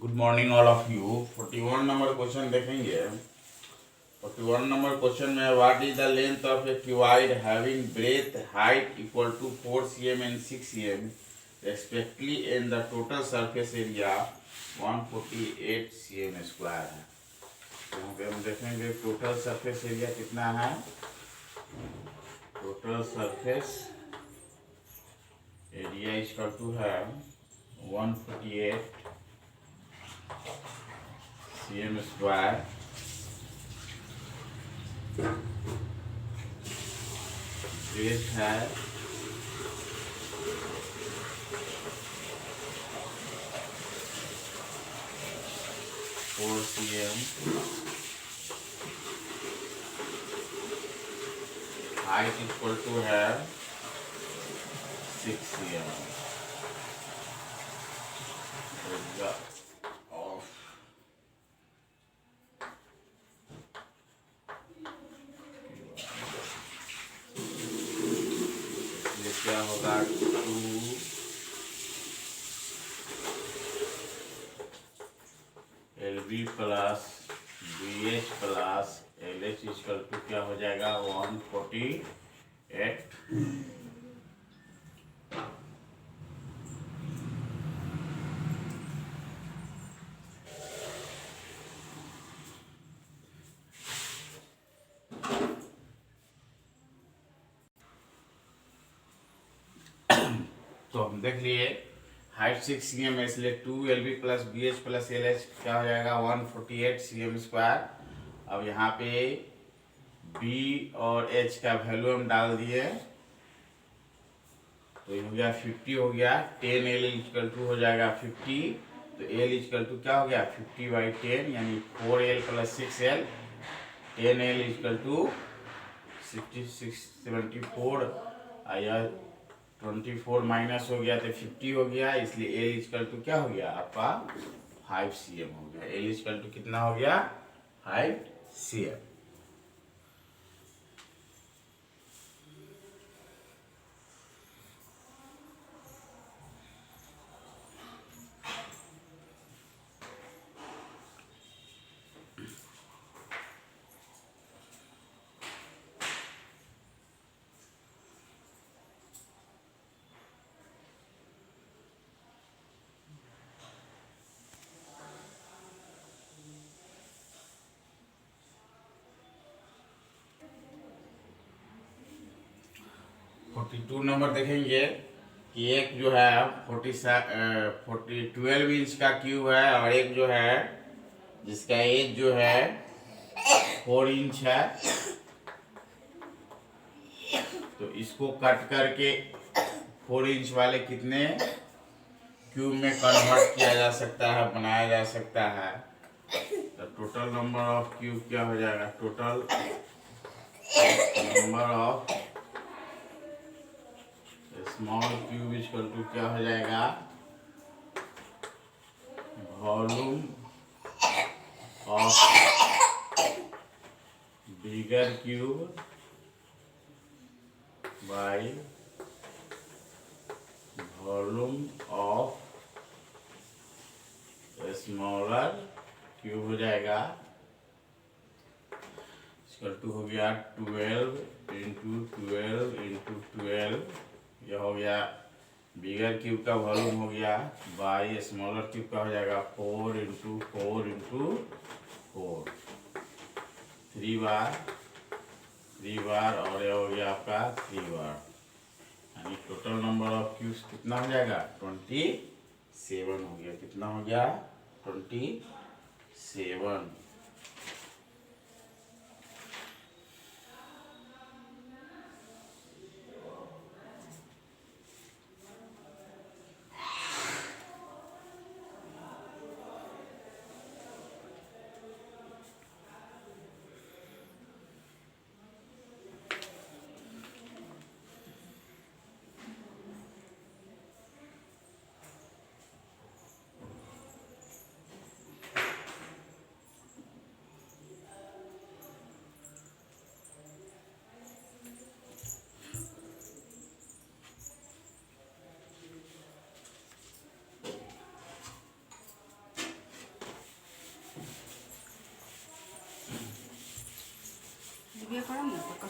Good morning all of you. 41 number question देखेंगे। 41 number question में what is the length of a cuboid having breadth height equal to 4 cm and 6 cm respectively and the total surface area 148 cm square है। यहाँ पे हम देखेंगे total surface area कितना है। Total surface area equal to है 148 cm square breath है 4 cm, height equal to है 6 cm। क्या होगा 2 LB plus BH plus LH equal to क्या हो जाएगा 148। तो हम देख लिए हाइट 6 cm है, इसलिए 2 LB plus BH plus LH क्या हो जाएगा 148 cm स्क्वायर। अब यहाँ पे B और H का वैल्यू हम डाल दिए तो ये हो गया 50 हो गया। 10L इक्वल टू हो जाएगा 50, तो L इक्वल टू क्या हो गया 50/10 यानी 4L plus 6L। 10L equal to 74 आया, 24 माइनस हो गया तो 50 हो गया, इसलिए L इक्वल टू क्या हो गया आपका 5 cm हो गया। L इक्वल टू कितना हो गया 5 cm। 42 नंबर देखेंगे कि एक जो है 12 इंच का क्यूब है और एक जो है जिसका एज जो है 4 इंच है। तो इसको कट करके 4 इंच वाले कितने क्यूब में कन्वर्ट किया जा सकता है, बनाया जा सकता है। तो टोटल नंबर ऑफ क्यूब क्या हो जाएगा, total number of small cube equal to क्या हो जाएगा volume of bigger cube by volume of smaller cube हो जाएगा। इक्वल टू हो गया 12 इंटू 12 इंटू 12, यह हो गया बिगर क्यूब का वॉल्यूम हो गया, बाई स्मॉलर क्यूब का हो जाएगा 4 इंटू 4 इंटू 4, 3 बार और यह हो गया आपका 3 बार, यानी टोटल नंबर ऑफ क्यूब्स कितना हो जाएगा 27 हो गया। कितना हो गया 27।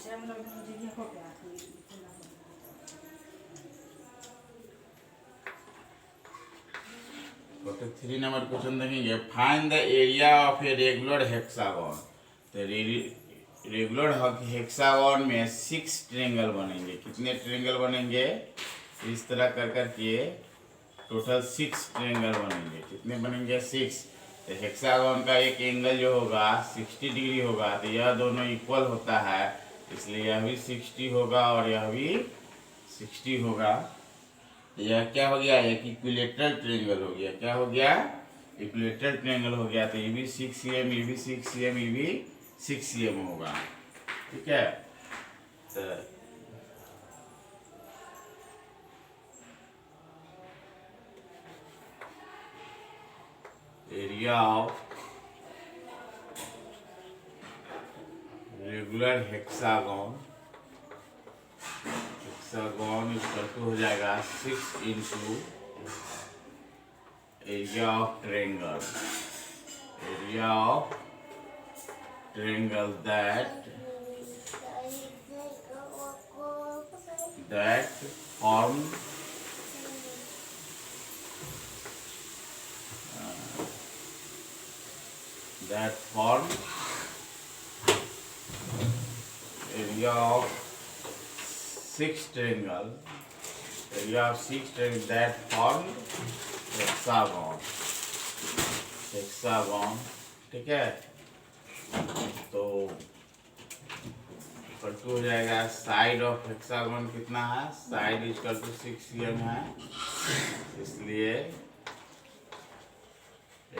तो 3 नंबर क्वेश्चन देखेंगे, find the area of a regular hexagon. तो रेगुलर हेक्सागन में 6 ट्रायंगल बनेंगे। कितने ट्रायंगल बनेंगे? इस तरह कर करके टोटल 6 ट्रायंगल बनेंगे। कितने बनेंगे? 6। तो हेक्सागन का एक एंगल जो होगा 60 डिग्री होगा, तो यह दोनों इक्वल होता है, इसलिए यह भी 60 होगा और यह भी 60 होगा। यह क्या हो गया? एक इक्विलेटरल ट्रायंगल हो गया। क्या हो गया? इक्विलेटरल ट्रायंगल हो गया। तो ये भी 6 cm, ये भी 6 cm, ये भी 6 cm होगा। ठीक है। तो area of regular hexagon equal to हो जाएगा 6 into area of triangle that form area of 6 triangle that form hexagon। ठीक है। तो इक्वल टू हो जाएगा साइड ऑफ हेक्सागन कितना है? साइड इक्वल टू 6 cm है, इसलिए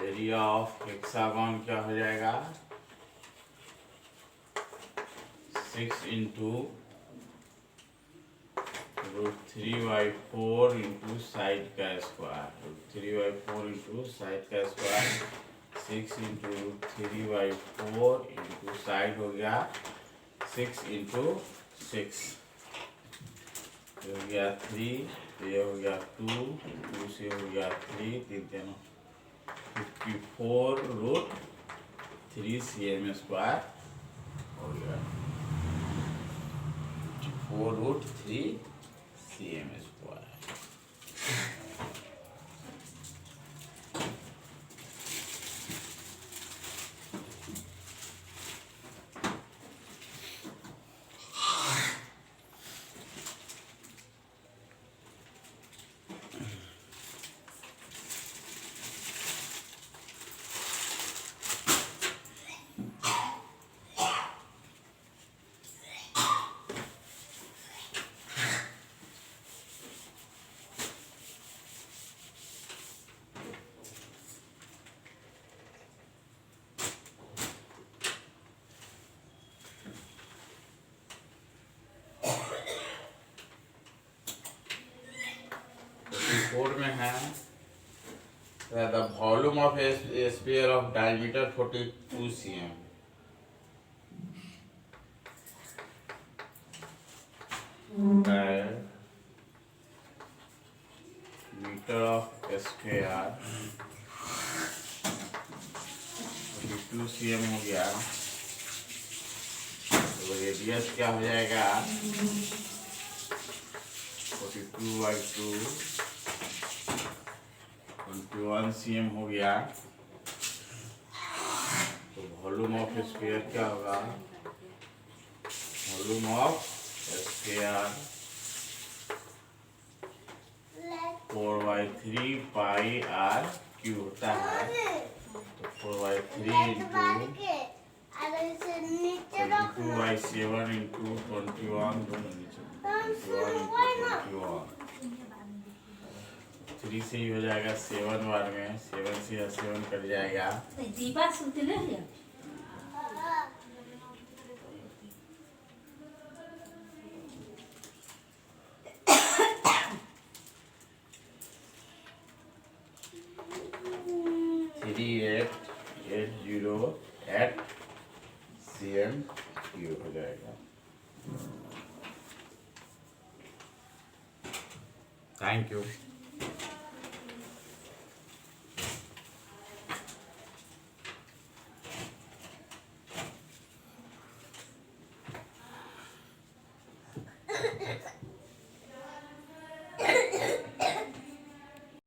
एरिया ऑफ हेक्सागन क्या हो जाएगा? 6 इंटू √3/4 इंटू साइड का स्क्वायर। √3/4 इंटू साइड का स्क्वायर। 6 इंटू √3/4 इंटू साइड हो गया 6 इंटू 6। ये हो गया 3, ये हो गया 2, 2 से हो गया 3, 3 54√3 cm स्क्वायर हो गया। 54√3 cm स्क्वायर। में है the volume of a sphere of diameter 42 cm। Meter of sphere 42 cm हो गया। तो रेडियस क्या हो जाएगा? 42/2 21 cm हो गया। तो वॉल्यूम ऑफ स्फीयर क्या होगा? वॉल्यूम ऑफ स्फीयर 4/3 πr³ होता है। तो 4/3 इंटू 22/7 इंटू 21 3 से ही हो जाएगा 7 बार में। 7 से 7 कट जाएगा। cm³ हो जाएगा। Thank you.